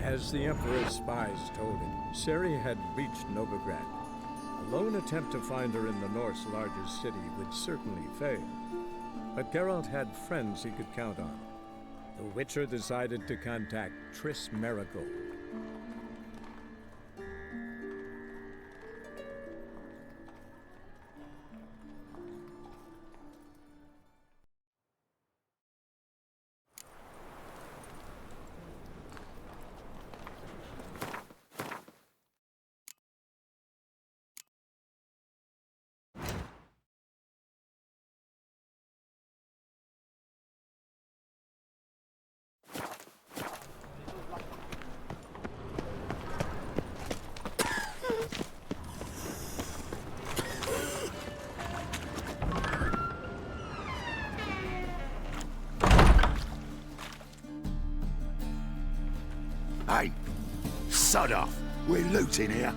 As the Emperor's spies told him, Ciri had reached Novigrad. A lone attempt to find her in the North's largest city would certainly fail. But Geralt had friends he could count on. The Witcher decided to contact Triss Merigold. Hey, sod off. We're looting here.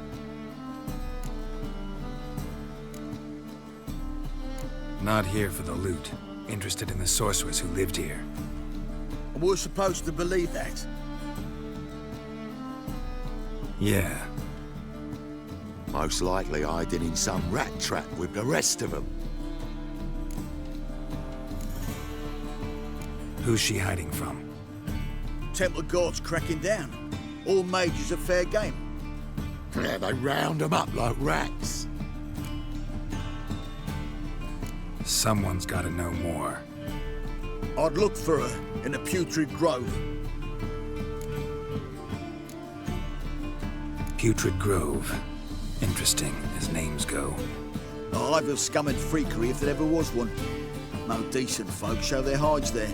Not here for the loot. Interested in the sorcerers who lived here. And we're supposed to believe that? Yeah. Most likely hiding in some rat trap with the rest of them. Who's she hiding from? Temple Guard's cracking down. All mages are fair game. Yeah, they round them up like rats. Someone's gotta know more. I'd look for her in the Putrid Grove. Putrid Grove. Interesting, as names go. A hive of scum and freakery if there ever was one. No decent folk show their hides there.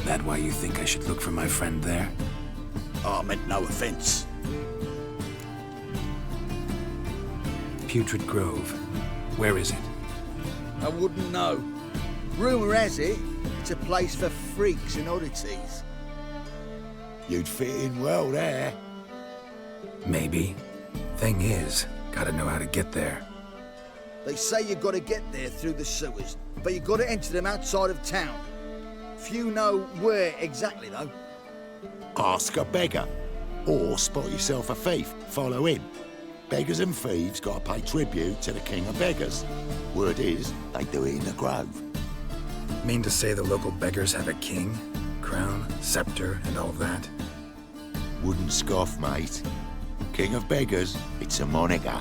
That why you think I should look for my friend there? I meant no offense. Putrid Grove. Where is it? I wouldn't know. Rumour has it, it's a place for freaks and oddities. You'd fit in well there. Maybe. Thing is, gotta know how to get there. They say you gotta get there through the sewers, but you gotta enter them outside of town. Few know where exactly, though. Ask a beggar. Or spot yourself a thief. Follow him. Beggars and thieves gotta pay tribute to the King of Beggars. Word is, they do it in the Grove. Mean to say the local beggars have a king? Crown, scepter, and all that? Wouldn't scoff, mate. King of Beggars, it's a moniker.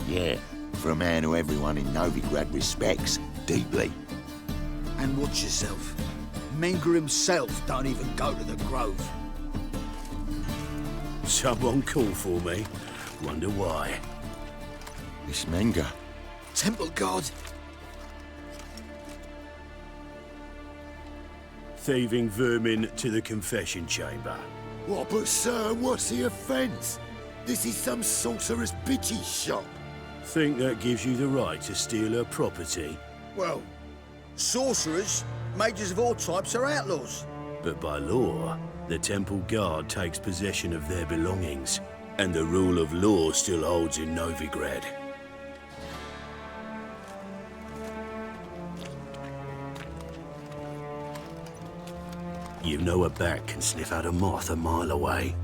Yeah, for a man who everyone in Novigrad respects deeply. And watch yourself. Menger himself don't even go to the Grove. Someone called for me. Wonder why. This Menger. Temple Guard. Thieving vermin to the confession chamber. What, but sir, what's the offence? This is some sorcerer's bitchy shop. Think that gives you the right to steal her property? Well, sorcerers, mages of all types are outlaws. But by law, the Temple Guard takes possession of their belongings, and the rule of law still holds in Novigrad. You know a bat can sniff out a moth a mile away.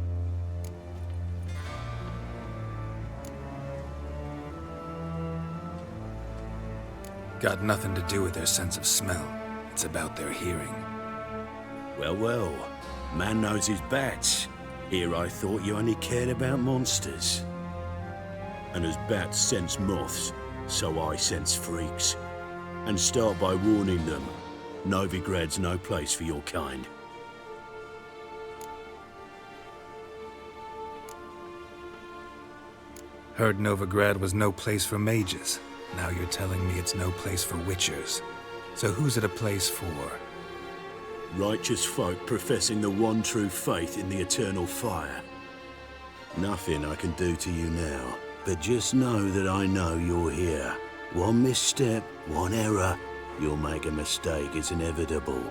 Got nothing to do with their sense of smell. It's about their hearing. Well, well. Man knows his bats. Here I thought you only cared about monsters. And as bats sense moths, so I sense freaks. And start by warning them. Novigrad's no place for your kind. Heard Novigrad was no place for mages. Now you're telling me it's no place for witchers. So who's it a place for? Righteous folk professing the one true faith in the eternal fire. Nothing I can do to you now, but just know that I know you're here. One misstep, one error, you'll make a mistake, it's inevitable.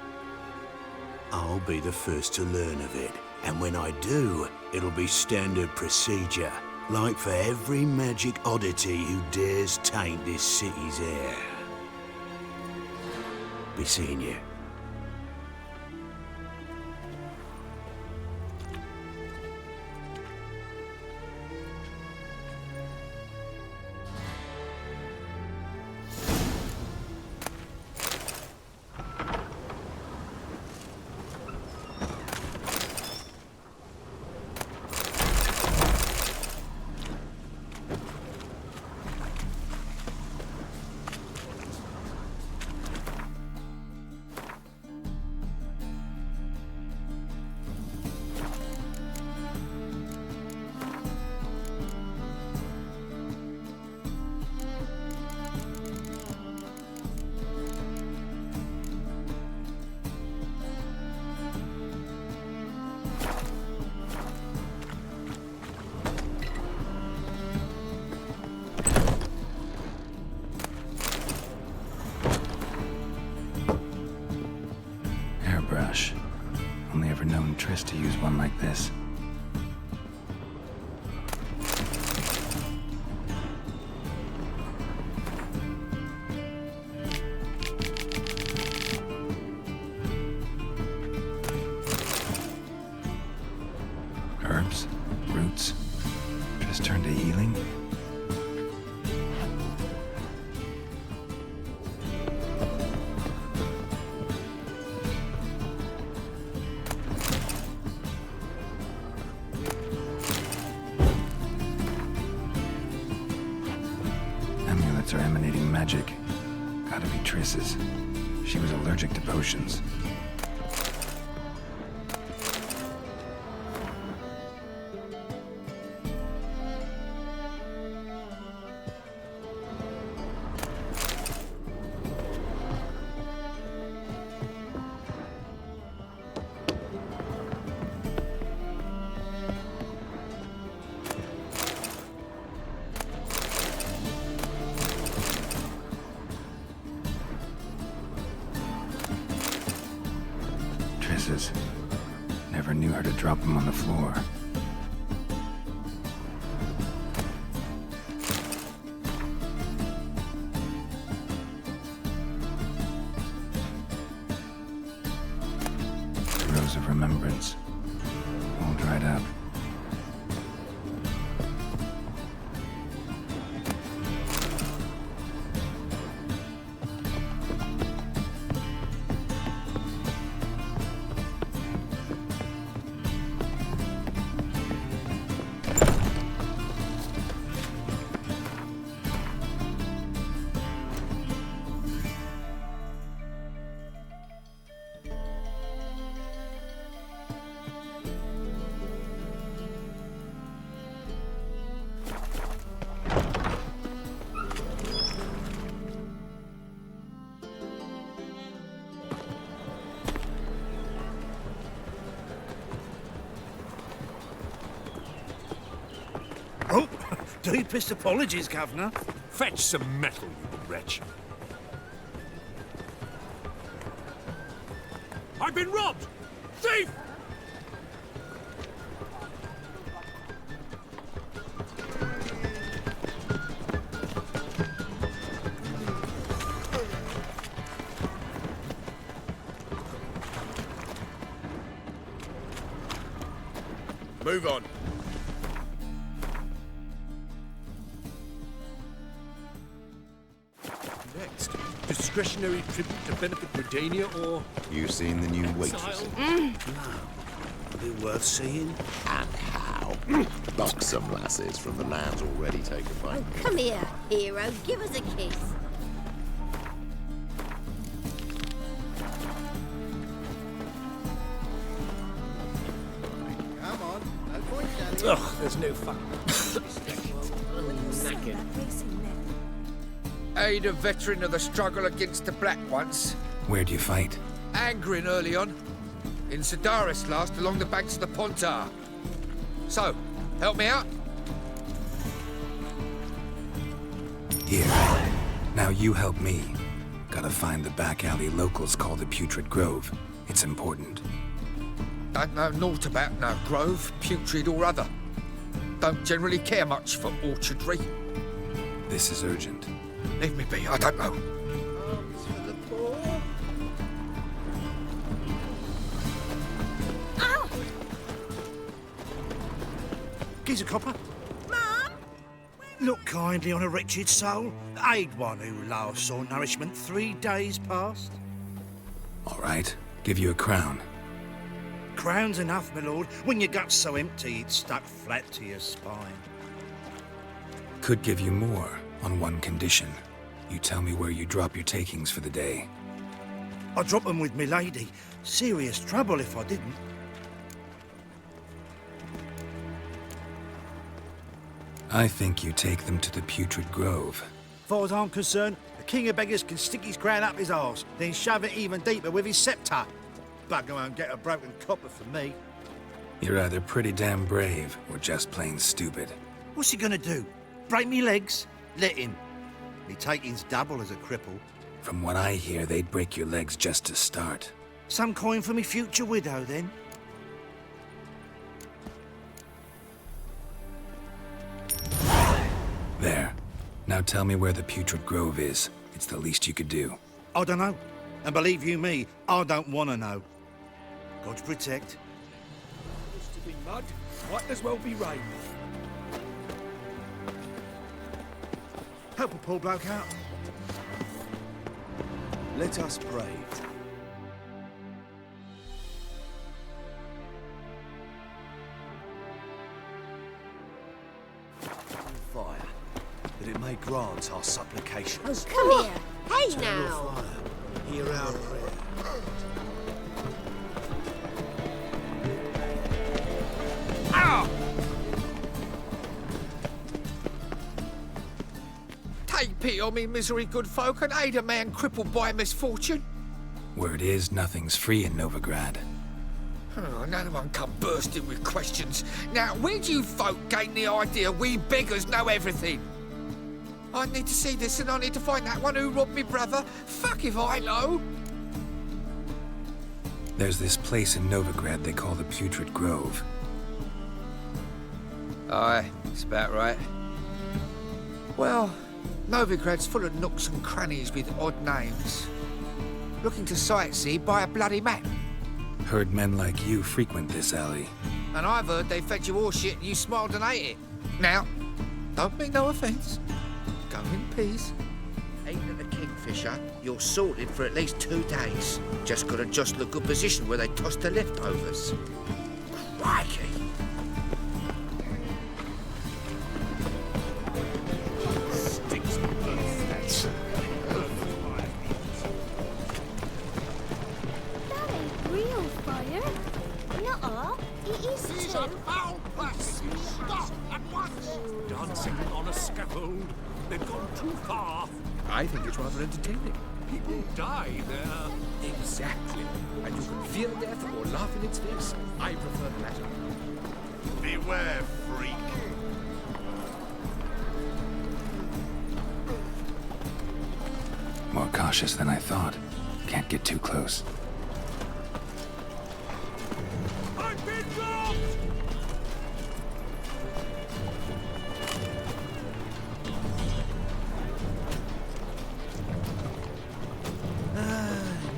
I'll be the first to learn of it, and when I do, it'll be standard procedure, like for every magic oddity who dares taint this city's air. Be seeing you. on like this. Herbs, roots, just turn to healing. Amulets are emanating magic. Gotta be Triss's. She was allergic to potions. Triss's. Never knew her to drop them on the floor. The Rose of Remembrance. All dried up. Oh, deepest apologies, Governor. Fetch some metal, you wretch. I've been robbed! Thief! Move on. Next, discretionary tribute to benefit Redania or... You seen the new waitress? Be worth seeing? And how? Buxom lasses from the lands already taken by... Oh, come here, hero. Give us a kiss. Come on, no point, Daddy. Ugh, there's no fucking... Knackered. Aid a veteran of the struggle against the Black once. Where'd you fight? Angering early on. In Sedaris last, along the banks of the Pontar. So, help me out? Here. Now you help me. Gotta find the back alley locals call the Putrid Grove. It's important. Don't know naught about no grove, putrid or other. Don't generally care much for orchardry. This is urgent. Leave me be, I don't know. Arms for the poor. Ow! Gives a copper. Mum! Look kindly on a wretched soul. Aid one who last saw nourishment 3 days past. All right. Give you a crown. Crown's enough, my lord, when your gut's so empty it's stuck flat to your spine. Could give you more, on one condition. You tell me where you drop your takings for the day. I'd drop them with me lady. Serious trouble if I didn't. I think you take them to the Putrid Grove. Far as I'm concerned, the king of beggars can stick his crown up his arse, then shove it even deeper with his sceptre. Bugger won't get a broken copper from me. You're either pretty damn brave, or just plain stupid. What's he gonna do? Break me legs? Let him. Me taking's double as a cripple. From what I hear, they'd break your legs just to start. Some coin for me future widow, then? Now tell me where the Putrid Grove is. It's the least you could do. I don't know. And believe you me, I don't want to know. God protect. Used to be mud, might as well be rain. Help a poor bloke out. Let us pray. Fire, that it may grant our supplications. Oh, come here. Hey Turn now. your fire, hear our prayer. Ow! Take pity on me, misery, good folk, and aid a man crippled by misfortune. Word is, nothing's free in Novigrad. Oh, another one come bursting with questions. Now, where do you folk gain the idea we beggars know everything? I need to see this and I need to find that one who robbed me brother. Fuck if I know. There's this place in Novigrad they call the Putrid Grove. Aye, it's about right. Well, Novigrad's full of nooks and crannies with odd names. Looking to sightsee, buy a bloody map. Heard men like you frequent this alley. And I've heard they fed you all shit and you smiled and ate it. Now, don't mean no offence. Go in peace. Eating at the Kingfisher, you're sorted for at least 2 days. Just gotta jostle a good position where they toss the leftovers. Crikey! Sticks and bones, that's That ain't real fire. Nuh-uh, it is These too. are foul practices. Stop at once. Dancing on a scaffold. They've gone too far. I think it's rather entertaining. People die there. Exactly. And you can fear death or laugh in its face. I prefer the latter. Beware, freak. More cautious than I thought. Can't get too close. I've been robbed!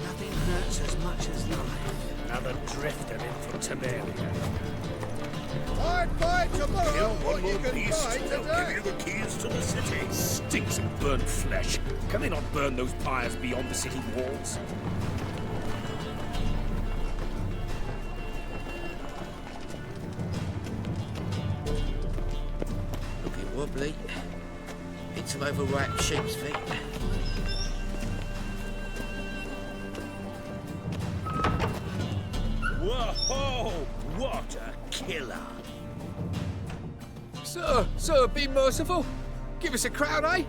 Nothing hurts as much as life. Another drifter in from Temeria. I'd buy tomorrow Kill what one you more can beast, buy they'll today. give you the keys to the city. Stinks of burnt flesh. Can they not burn those pyres beyond the city walls? Looking wobbly. Hit some overripe sheep's feet. Whoa! What a killer! Sir, be merciful. Give us a crown, eh?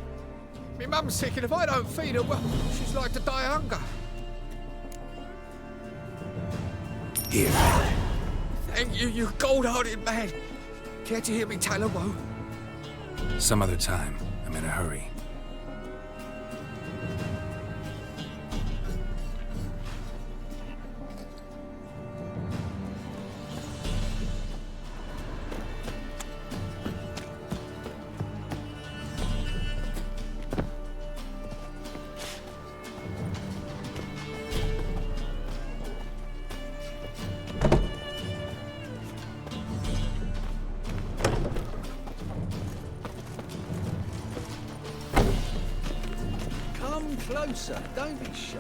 Me mum's sick, and if I don't feed her, well, she's like to die of hunger. Here. Thank you, you gold-hearted man. Care to hear me tell a woe? Some other time. I'm in a hurry. Come closer, don't be shy.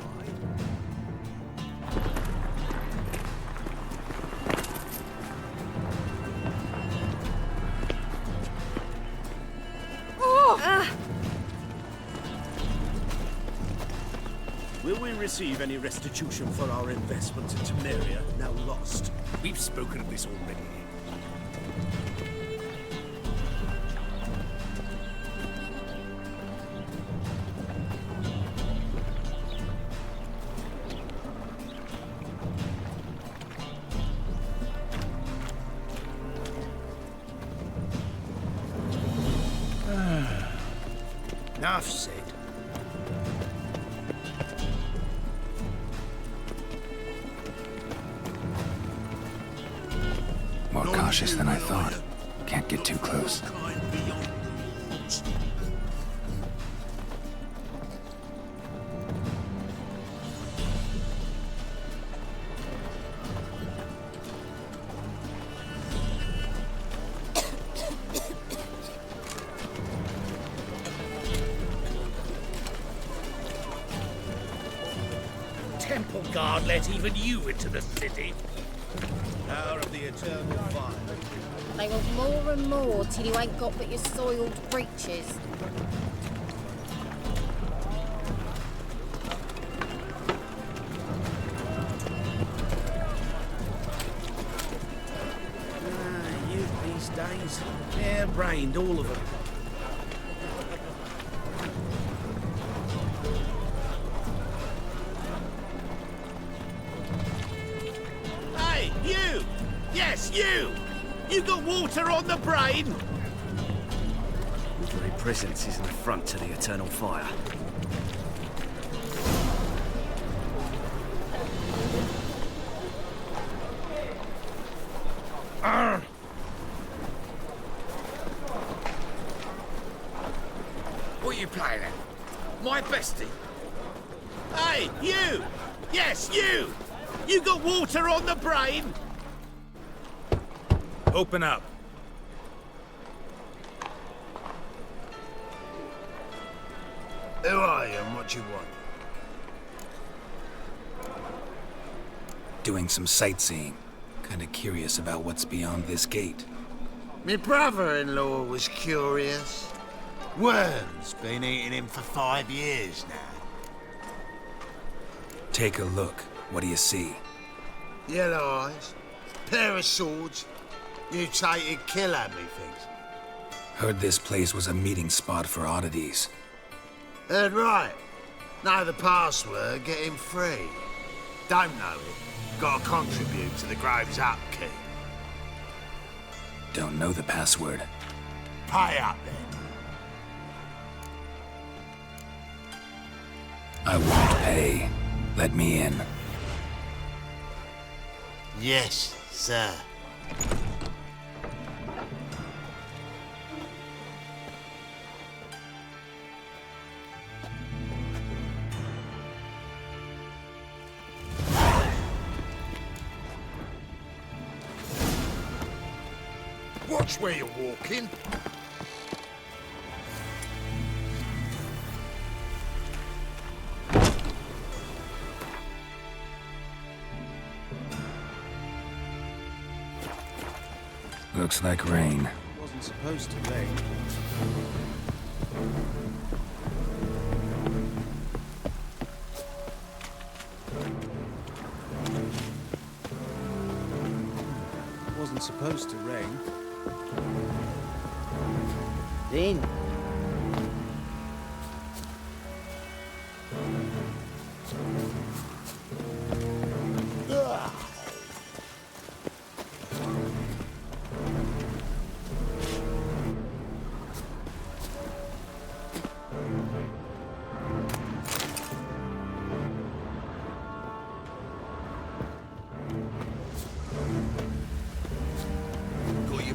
Will we receive any restitution for our investment in Temeria, now lost? We've spoken of this already. Enough said. More cautious than I thought. Can't get too close. guard let even you into the city? Power of the eternal fire. They want more and more till you ain't got but your soiled breeches. Youth these days. Hair-brained, all of them. Hey, you! Yes, you! You got water on the brain? Your very presence is an affront to the eternal fire. What are you playing at? My bestie? Hey, you! Yes, you! You got water on the brain? Open up. Who are you and what you want? Doing some sightseeing. Kinda curious about what's beyond this gate. My brother-in-law was curious. Worm's been eating him for 5 years now. Take a look. What do you see? Yellow eyes, pair of swords, mutated killer, methinks. Heard this place was a meeting spot for oddities. Heard right. Know the password, get him free. Don't know it, gotta contribute to the Grove's upkeep. Don't know the password. Pay up then. I won't pay. Let me in. Yes, sir. Watch where you're walking. Looks like rain. Wasn't supposed to rain. Wasn't supposed to rain. In.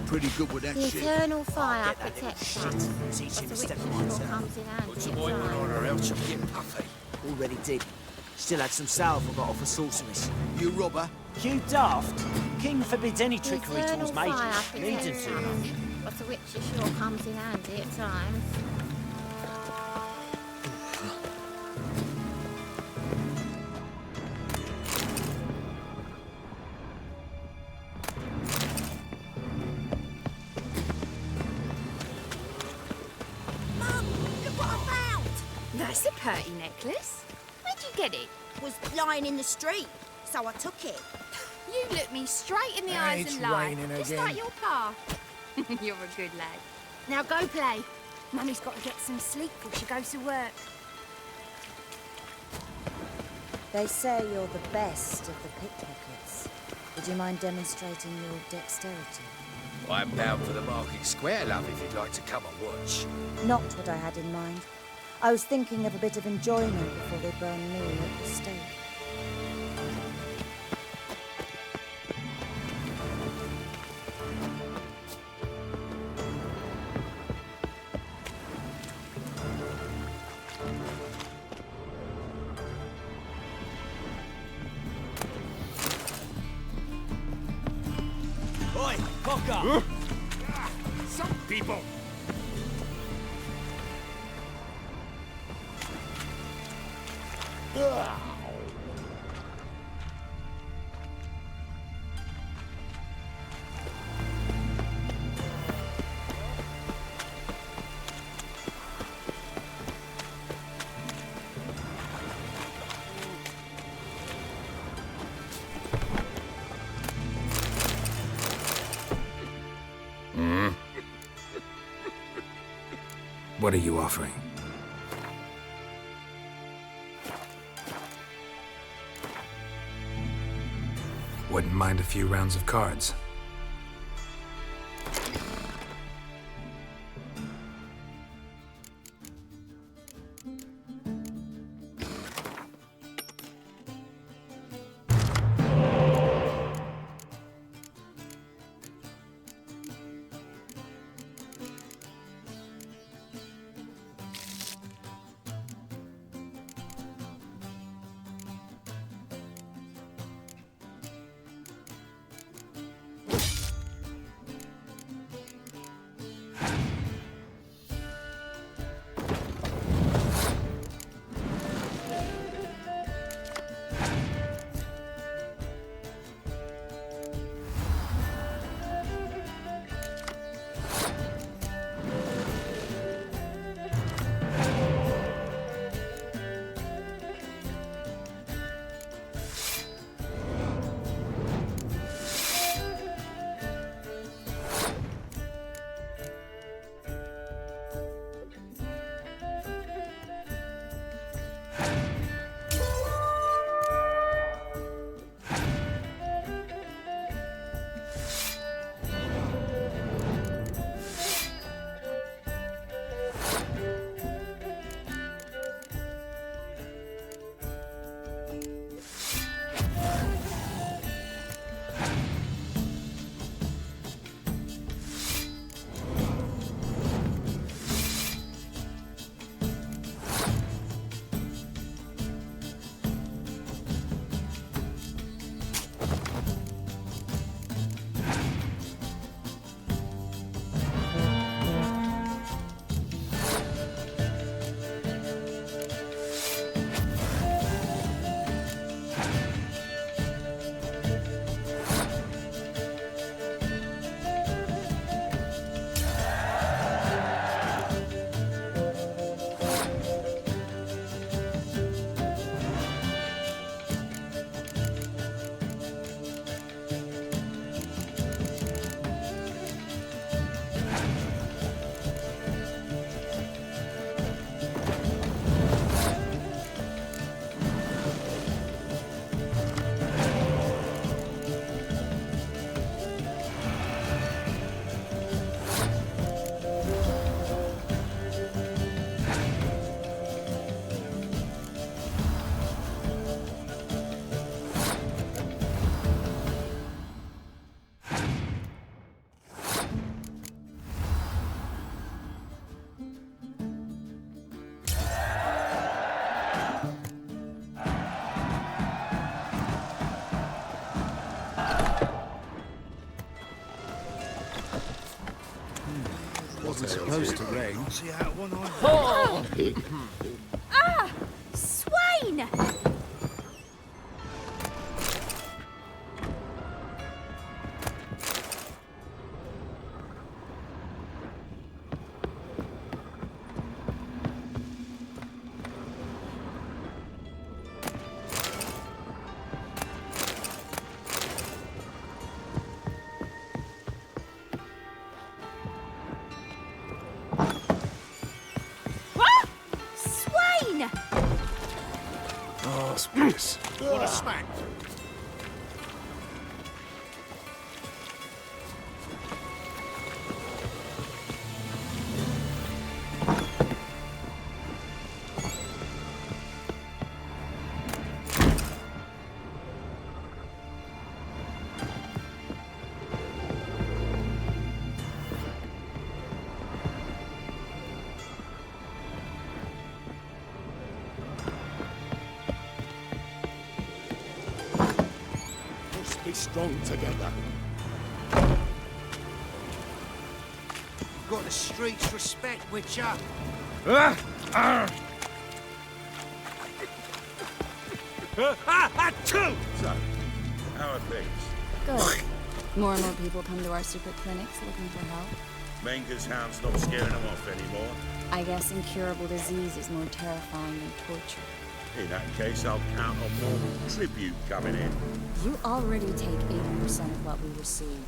Pretty good with that The shit. eternal fire protects us. Teach him That's step a by ritual step. comes in handy Put some at ointment times. on or else you'll get puffy. Already did. Still had some salve I got off a sorceress. You robber? You daft. King forbids any The trickery eternal towards fire mages. Leads him protects to. us. But a witch sure comes in handy at times. Mum, look what I found. That's a pretty necklace. Where'd you get it? Was lying in the street, so I took it. You look me straight in the eyes It's and lie. raining Just again. like your pa. You're a good lad. Now go play. Mummy's got to get some sleep before she goes to work. They say you're the best of the pickpockets. Would you mind demonstrating your dexterity? I'm bound for the market square, love, if you'd like to come and watch. Not what I had in mind. I was thinking of a bit of enjoyment before they burn me at the stake. Oi, cock up! Some people. What are you offering? Wouldn't mind a few rounds of cards. Wasn't supposed to rain. See how one eye. Oh! Ah! Swain! Oh, Spiss. What a smack. Be strong together. You've got the streets respect, Witcher. So, how are things? Good. More and more people come to our secret clinics looking for help. Menger's hound's not scaring them off anymore. I guess incurable disease is more terrifying than torture. In that case, I'll count on more tribute coming in. You already take 80% of what we receive.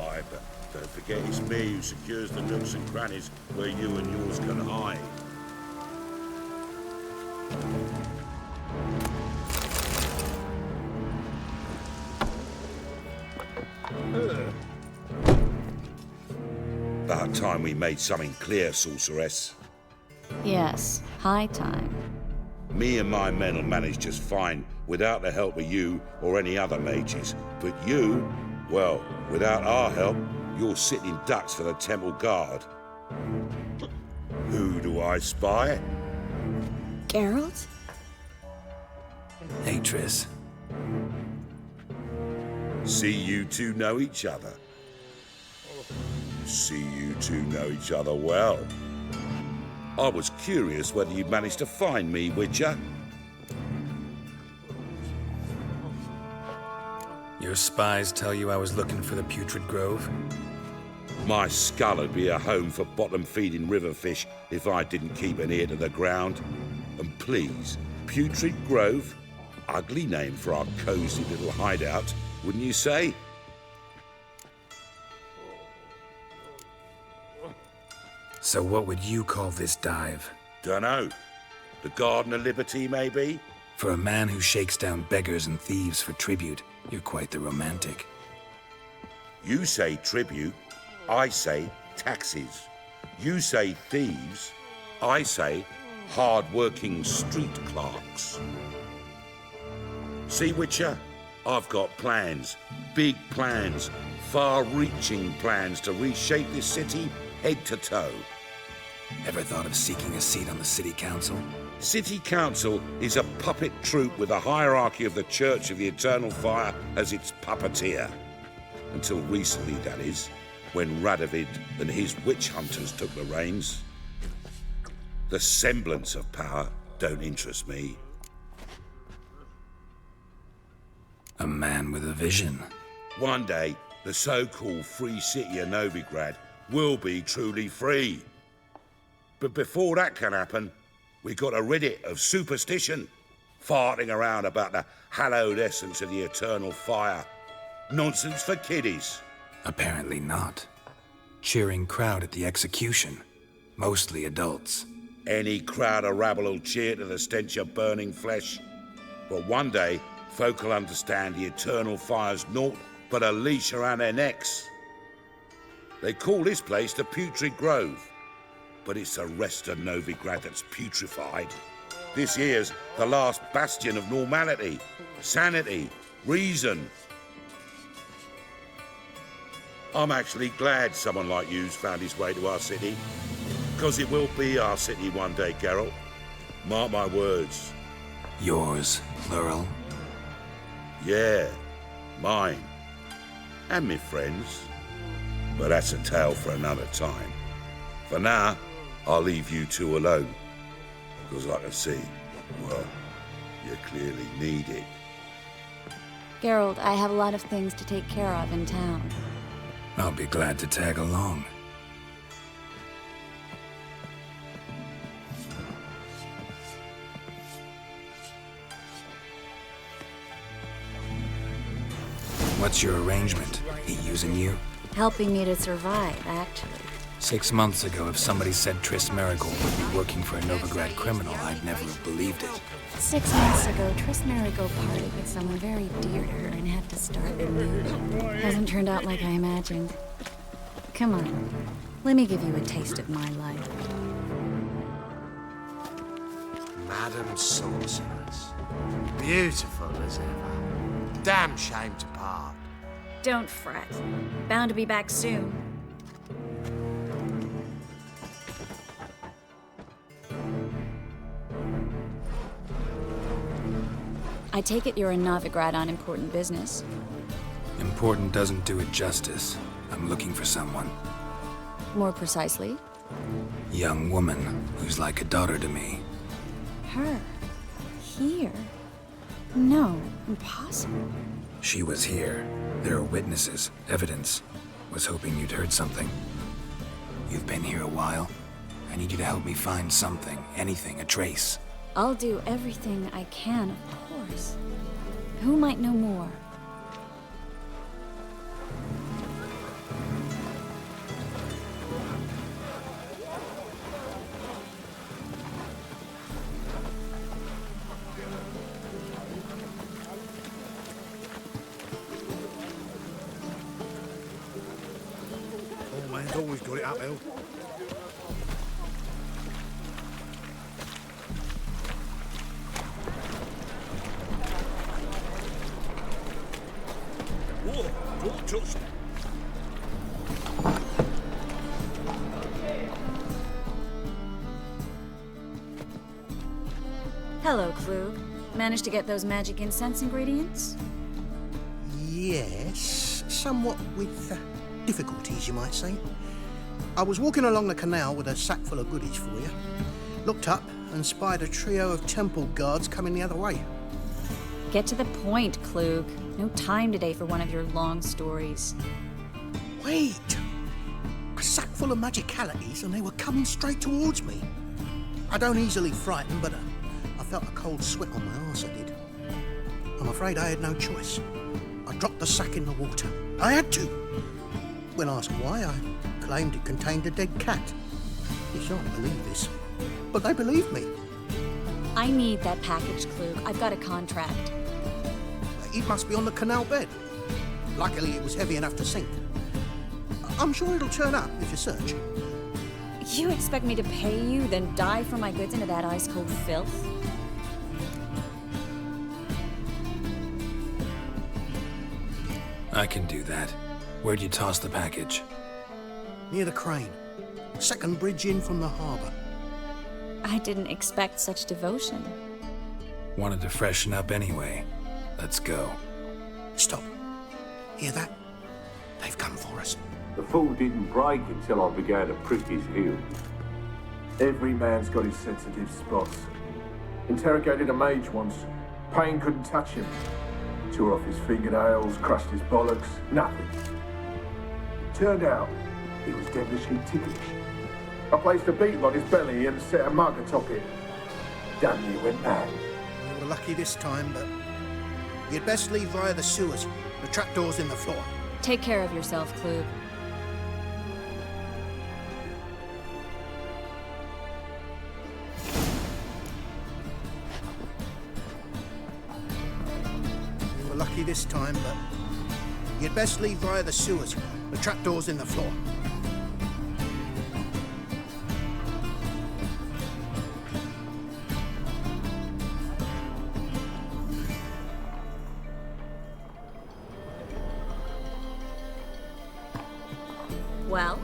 Aye, but the forget it's me who secures the nooks and crannies where you and yours can hide. About time we made something clear, sorceress. Yes, high time. Me and my men will manage just fine without the help of you or any other mages. But you, well, without our help, you're sitting ducks for the temple guard. Who do I spy? Geralt? Hey, Triss. See you two know each other. See you two know each other well. I was curious whether you'd managed to find me, Witcher. Your spies tell you I was looking for the Putrid Grove? My skull would be a home for bottom-feeding river fish if I didn't keep an ear to the ground. And please, Putrid Grove? Ugly name for our cosy little hideout, wouldn't you say? So what would you call this dive? Dunno. The Garden of Liberty, maybe? For a man who shakes down beggars and thieves for tribute, you're quite the romantic. You say tribute, I say taxes. You say thieves, I say hard-working street clerks. See, Witcher? I've got plans. Big plans. Far-reaching plans to reshape this city head to toe. Ever thought of seeking a seat on the city council? City council is a puppet troupe with the hierarchy of the Church of the Eternal Fire as its puppeteer. Until recently, that is, when Radovid and his witch hunters took the reins. The semblance of power don't interest me. A man with a vision. One day, the so-called free city of Novigrad will be truly free. But before that can happen, we got to rid it of superstition, farting around about the hallowed essence of the eternal fire. Nonsense for kiddies. Apparently not. Cheering crowd at the execution. Mostly adults. Any crowd of rabble will cheer to the stench of burning flesh. But one day, folk will understand the eternal fire's naught but a leash around their necks. They call this place the Putrid Grove, but it's the rest of Novigrad that's putrefied. This here's the last bastion of normality, sanity, reason. I'm actually glad someone like you's found his way to our city, because it will be our city one day, Geralt. Mark my words. Yours, plural? Yeah, mine. And me friends. But that's a tale for another time. For now, I'll leave you two alone. Because I can see, well, you clearly need it. Geralt, I have a lot of things to take care of in town. I'll be glad to tag along. What's your arrangement? He using you? Helping me to survive, actually. 6 months ago, if somebody said Triss Marigold would be working for a Novigrad criminal, I'd never have believed it. 6 months ago, Triss Marigold parted with someone very dear to her and had to start anew. Hasn't turned out like I imagined. Come on, let me give you a taste of my life. Madam Sorceress. Beautiful as ever. Damn shame to part. Don't fret. Bound to be back soon. I take it you're in Novigrad on important business. Important doesn't do it justice. I'm looking for someone. More precisely? Young woman who's like a daughter to me. Her? Here? No, impossible. She was here. There are witnesses, evidence. Was hoping you'd heard something. You've been here a while. I need you to help me find something, anything, a trace. I'll do everything I can, of course. Who might know more? man's always got it uphill. Whoa, don't touch me. Hello, Klug. Managed to get those magic incense ingredients? Yes, somewhat with difficulties, you might say. I was walking along the canal with a sack full of goodies for you. Looked up and spied a trio of temple guards coming the other way. Get to the point, Klug. No time today for one of your long stories. Wait! A sack full of magicalities and they were coming straight towards me. I don't easily frighten, but I felt a cold sweat on my arse, I did. I'm afraid I had no choice. I dropped the sack in the water. I had to. When asked why, I claimed it contained a dead cat. You shan't believe this, but they believed me. I need that package, Klug. I've got a contract. It must be on the canal bed. Luckily, it was heavy enough to sink. I'm sure it'll turn up if you search. You expect me to pay you, then dive for my goods into that ice-cold filth? I can do that. Where'd you toss the package? Near the crane. Second bridge in from the harbour. I didn't expect such devotion. Wanted to freshen up anyway. Let's go. Stop. Hear that? They've come for us. The fall didn't break until I began to prick his heel. Every man's got his sensitive spots. Interrogated a mage once. Pain couldn't touch him. Tore off his fingernails, crushed his bollocks, nothing. Turned out, he was devilishly ticklish. I placed a beetle on his belly and set a mug atop it. Damn near went mad. You were lucky this time, but you'd best leave via the sewers. The trapdoor's in the floor. Take care of yourself, Klug. You were lucky this time, but you'd best leave via the sewers. The trapdoor's in the floor. Well?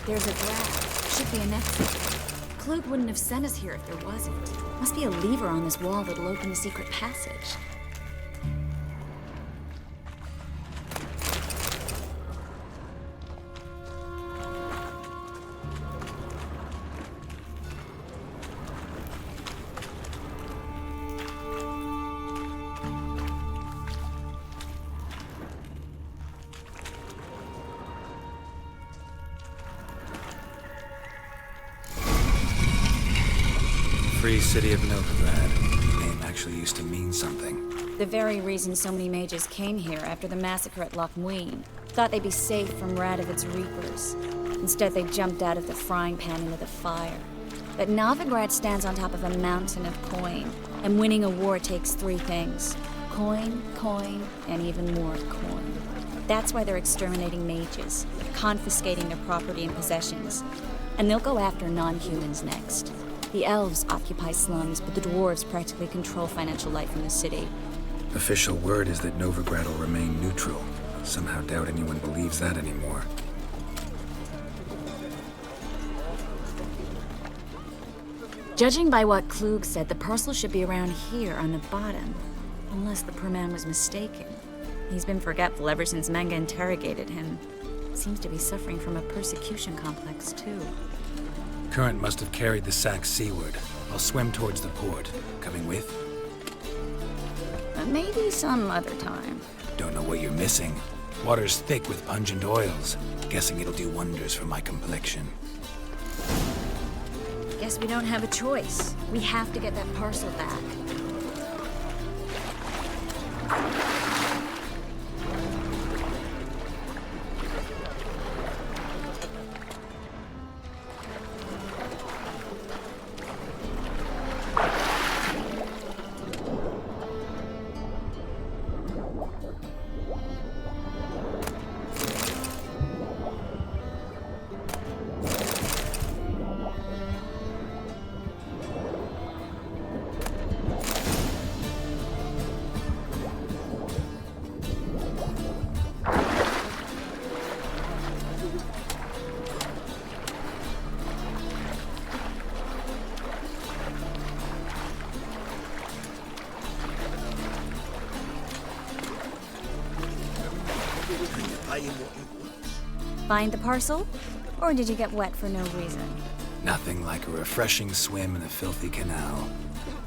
There's a drag. Should be an exit. Klug wouldn't have sent us here if there wasn't. Must be a lever on this wall that'll open the secret passage. Free city of Novigrad. The name actually used to mean something. The very reason so many mages came here after the massacre at Loch Muin. Thought they'd be safe from Radovid's reapers. Instead, they jumped out of the frying pan into the fire. But Novigrad stands on top of a mountain of coin, and winning a war takes three things. Coin, coin, and even more coin. That's why they're exterminating mages, confiscating their property and possessions. And they'll go after non-humans next. The elves occupy slums, but the dwarves practically control financial life in the city. Official word is that Novigrad will remain neutral. Somehow doubt anyone believes that anymore. Judging by what Klug said, the parcel should be around here on the bottom. Unless the poor man was mistaken. He's been forgetful ever since Manga interrogated him. Seems to be suffering from a persecution complex, too. Current must have carried the sack seaward. I'll swim towards the port. Coming with? Maybe some other time. Don't know what you're missing. Water's thick with pungent oils. Guessing it'll do wonders for my complexion. Guess we don't have a choice. We have to get that parcel back. Find the parcel? Or did you get wet for no reason? Nothing like a refreshing swim in a filthy canal.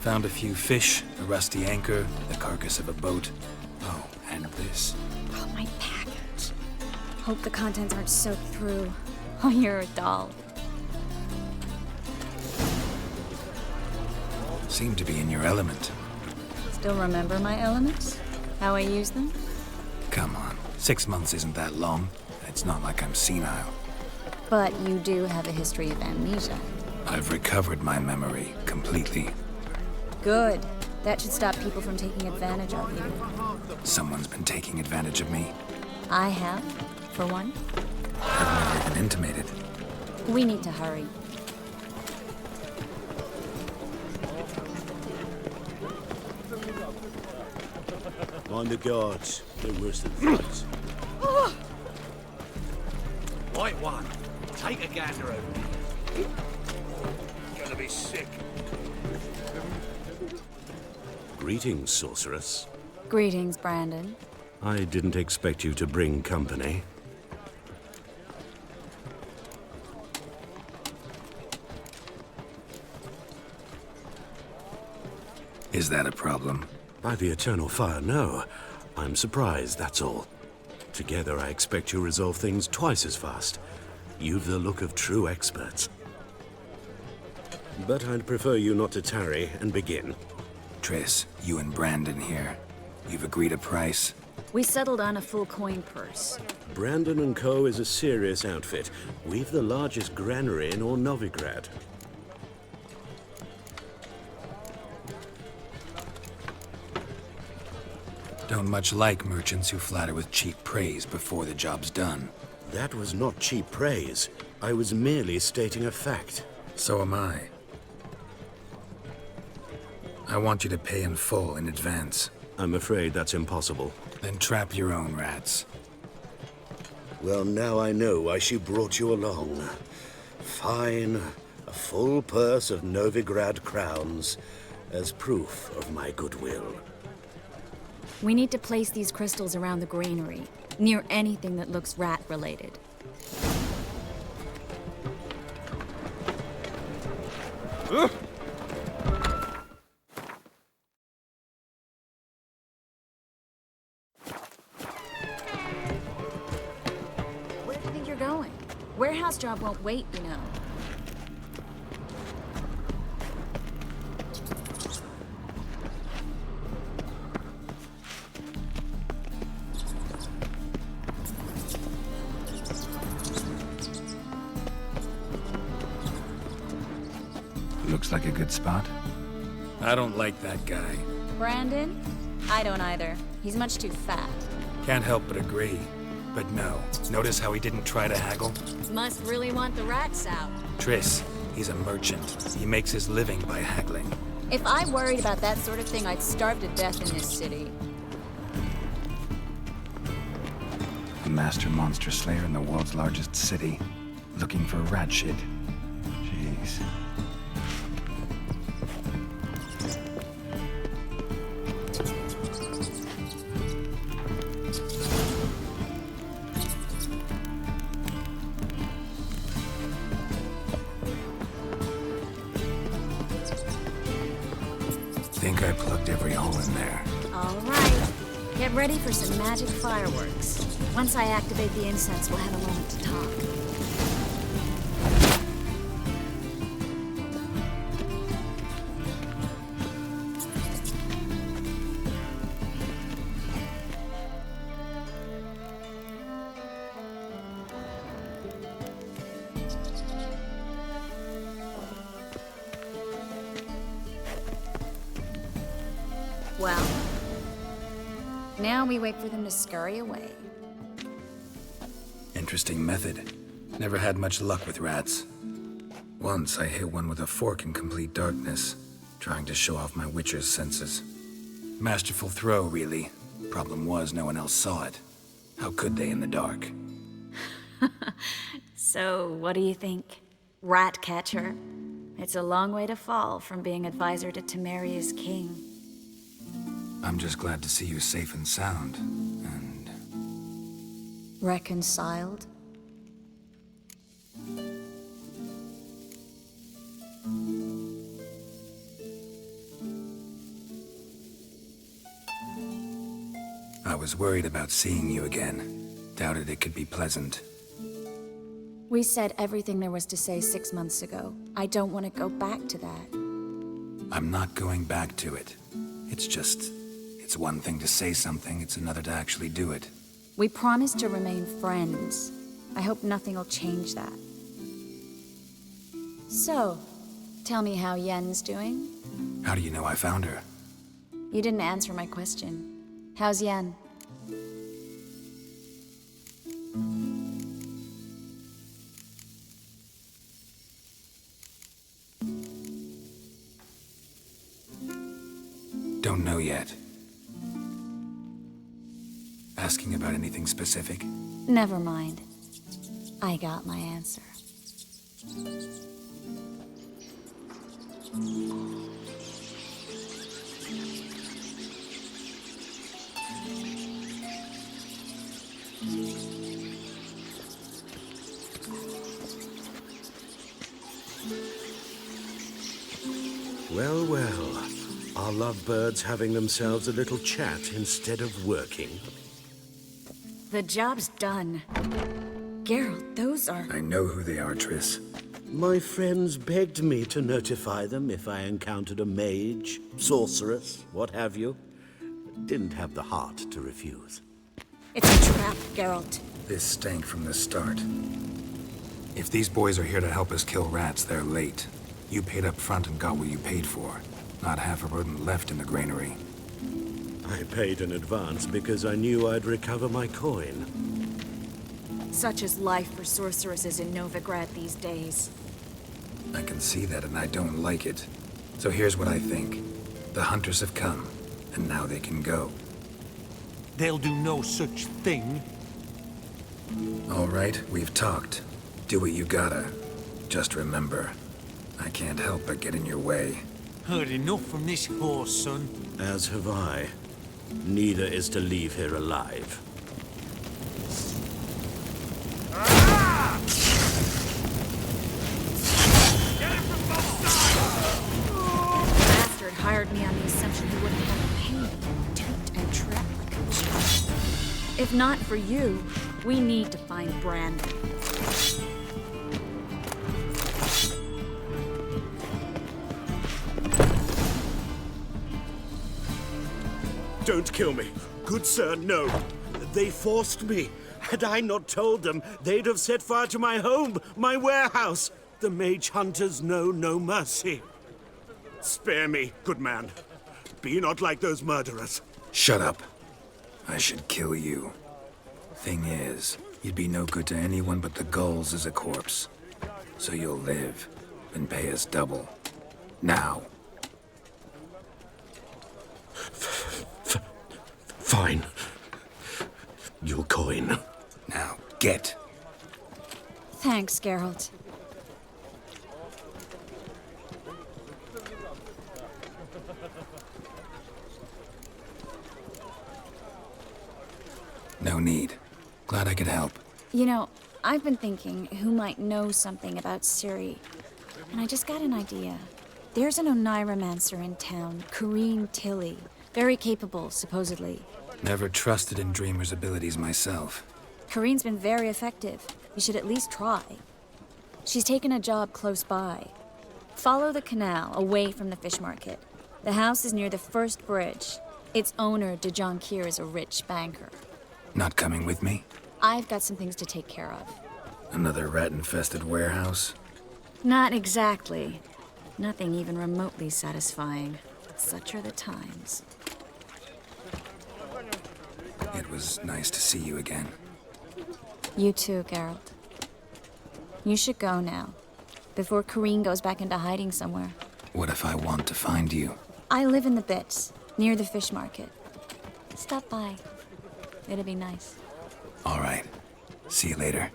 Found a few fish, a rusty anchor, the carcass of a boat. Oh, and this. Oh, my package. Hope the contents aren't soaked through. Oh, you're a doll. Seem to be in your element. Still remember my elements? How I use them? Come on, 6 months isn't that long. It's not like I'm senile. But you do have a history of amnesia. I've recovered my memory completely. Good. That should stop people from taking advantage of you. Someone's been taking advantage of me. I have, for one. I've never even intimated. We need to hurry. Mind the guards. They're worse than flies. Right one. Take a gander over me. Gonna be sick. Greetings, sorceress. Greetings, Brandon. I didn't expect you to bring company. Is that a problem? By the eternal fire, no. I'm surprised, that's all. Together, I expect you resolve things twice as fast. You've the look of true experts. But I'd prefer you not to tarry and begin. Triss, you and Brandon here. You've agreed a price? We settled on a full coin purse. Brandon & Co. is a serious outfit. We've the largest granary in all Novigrad. Don't much like merchants who flatter with cheap praise before the job's done. That was not cheap praise. I was merely stating a fact. So am I. I want you to pay in full in advance. I'm afraid that's impossible. Then trap your own rats. Well, now I know why she brought you along. Fine. A full purse of Novigrad crowns as proof of my goodwill. We need to place these crystals around the granary, near anything that looks rat-related. Where do you think you're going? Warehouse job won't wait, you know. Looks like a good spot. I don't like that guy. Brandon? I don't either. He's much too fat. Can't help but agree. But no. Notice how he didn't try to haggle? Must really want the rats out. Triss, he's a merchant. He makes his living by haggling. If I worried about that sort of thing, I'd starve to death in this city. A master monster slayer in the world's largest city. Looking for rat shit. Jeez. Think I plugged every hole in there. All right. Get ready for some magic fireworks. Once I activate the incense, we'll have a moment to talk. Well, now we wait for them to scurry away. Interesting method. Never had much luck with rats. Once I hit one with a fork in complete darkness, trying to show off my witcher's senses. Masterful throw, really. Problem was, no one else saw it. How could they in the dark? So, what do you think? Rat catcher? It's a long way to fall from being advisor to Temeria's king. I'm just glad to see you safe and sound, and... Reconciled? I was worried about seeing you again. Doubted it could be pleasant. We said everything there was to say 6 months ago. I don't want to go back to that. I'm not going back to it. It's just... It's one thing to say something, it's another to actually do it. We promised to remain friends. I hope nothing will change that. So, tell me how Yen's doing? How do you know I found her? You didn't answer my question. How's Yen? Don't know yet. Asking about anything specific? Never mind. I got my answer. Well, well. Are lovebirds having themselves a little chat instead of working? The job's done. Geralt, those are... I know who they are, Triss. My friends begged me to notify them if I encountered a mage, sorceress, what have you. Didn't have the heart to refuse. It's a trap, Geralt. This stank from the start. If these boys are here to help us kill rats, they're late. You paid up front and got what you paid for. Not half a rodent left in the granary. I paid in advance because I knew I'd recover my coin. Such is life for sorceresses in Novigrad these days. I can see that, and I don't like it. So here's what I think. The hunters have come, and now they can go. They'll do no such thing. All right, we've talked. Do what you gotta. Just remember, I can't help but get in your way. Heard enough from this horse, son. As have I. Neither is to leave here alive. Bastard hired me on the assumption he wouldn't have a pain, tempt and trap like a child. If not for you, we need to find Brandon. Don't kill me. Good sir, no. They forced me. Had I not told them, they'd have set fire to my home, my warehouse. The mage hunters know no mercy. Spare me, good man. Be not like those murderers. Shut up. I should kill you. Thing is, you'd be no good to anyone but the gulls as a corpse. So you'll live, and pay us double. Now. Fine. Your coin. Now, get. Thanks, Geralt. No need. Glad I could help. You know, I've been thinking who might know something about Ciri. And I just got an idea. There's an Oneiromancer in town, Corrine Tilly. Very capable, supposedly. Never trusted in Dreamer's abilities myself. Corrine's been very effective. You should at least try. She's taken a job close by. Follow the canal, away from the fish market. The house is near the first bridge. Its owner, de Jonquier, is a rich banker. Not coming with me? I've got some things to take care of. Another rat-infested warehouse? Not exactly. Nothing even remotely satisfying. Such are the times. It was nice to see you again. You too, Geralt. You should go now, before Corrine goes back into hiding somewhere. What if I want to find you? I live in the Bits, near the fish market. Stop by. It'll be nice. All right. See you later.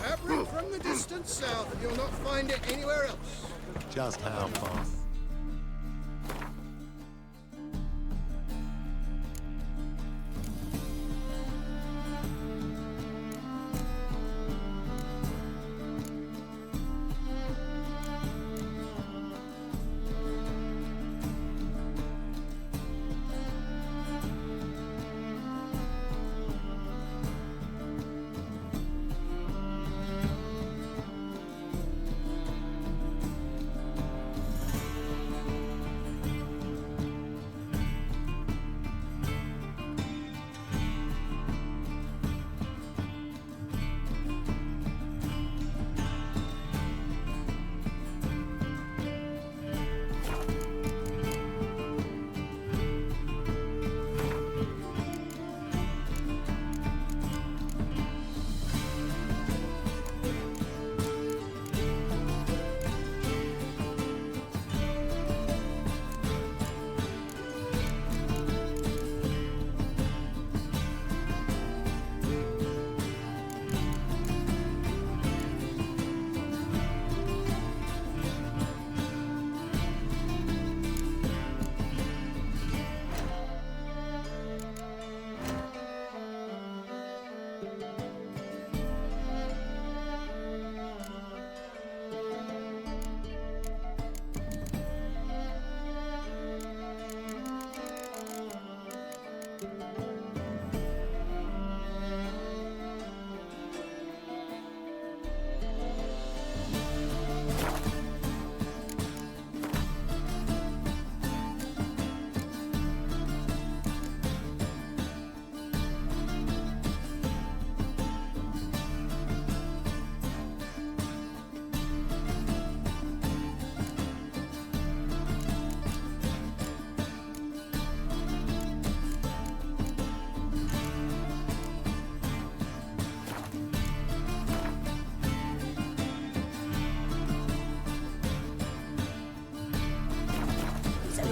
Have room from the distant south, and you'll not find it anywhere else. Just how far?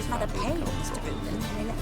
Mother paid Mr. Booten, and they let the